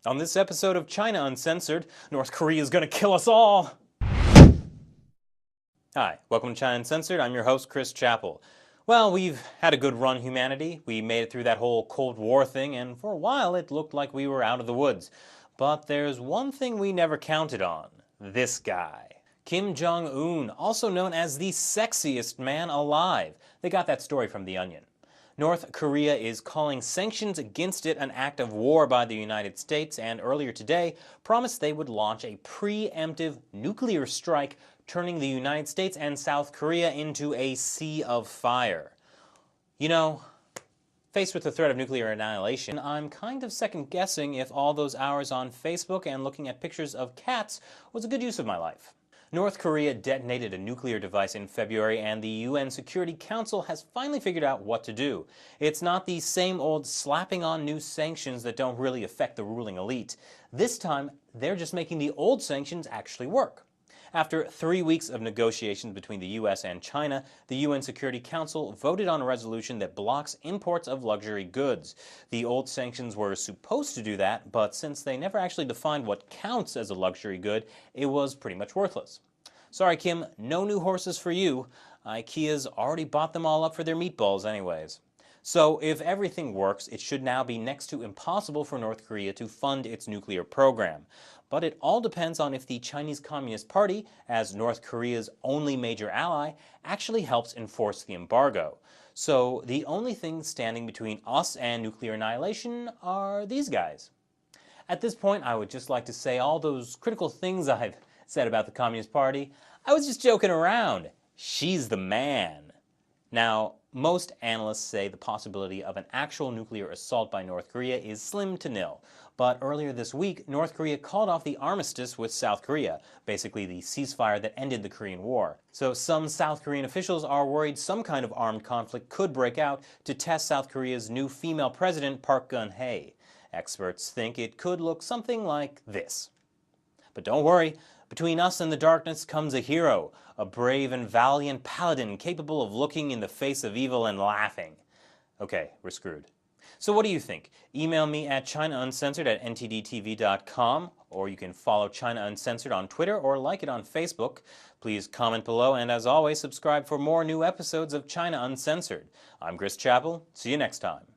On this episode of China Uncensored, North Korea is gonna kill us all! Hi, welcome to China Uncensored. I'm your host, Chris Chappell. Well, we've had a good run, humanity. We made it through that whole Cold War thing, and for a while it looked like we were out of the woods. But there's one thing we never counted on. This guy. Kim Jong-un, also known as the sexiest man alive. They got that story from The Onion. North Korea is calling sanctions against it an act of war by the United States, and earlier today promised they would launch a preemptive nuclear strike, turning the United States and South Korea into a sea of fire. You know, faced with the threat of nuclear annihilation, I'm kind of second-guessing if all those hours on Facebook and looking at pictures of cats was a good use of my life. North Korea detonated a nuclear device in February, and the UN Security Council has finally figured out what to do. It's not the same old slapping on new sanctions that don't really affect the ruling elite. This time, they're just making the old sanctions actually work. After 3 weeks of negotiations between the US and China, the UN Security Council voted on a resolution that blocks imports of luxury goods. The old sanctions were supposed to do that, but since they never actually defined what counts as a luxury good, it was pretty much worthless. Sorry, Kim, no new horses for you. IKEA's already bought them all up for their meatballs anyways. So if everything works, it should now be next to impossible for North Korea to fund its nuclear program. But it all depends on if the Chinese Communist Party, as North Korea's only major ally, actually helps enforce the embargo. So the only thing standing between us and nuclear annihilation are these guys. At this point, I would just like to say all those critical things I've said about the Communist Party, I was just joking around. She's the man. Now, most analysts say the possibility of an actual nuclear assault by North Korea is slim to nil. But earlier this week, North Korea called off the armistice with South Korea, basically the ceasefire that ended the Korean War. So some South Korean officials are worried some kind of armed conflict could break out to test South Korea's new female president, Park Geun-hye. Experts think it could look something like this. But don't worry, between us and the darkness comes a hero, a brave and valiant paladin capable of looking in the face of evil and laughing. Okay, we're screwed. So what do you think? Email me at chinauncensored@ntdtv.com, or you can follow China Uncensored on Twitter or like it on Facebook. Please comment below, and as always, subscribe for more new episodes of China Uncensored. I'm Chris Chappell. See you next time.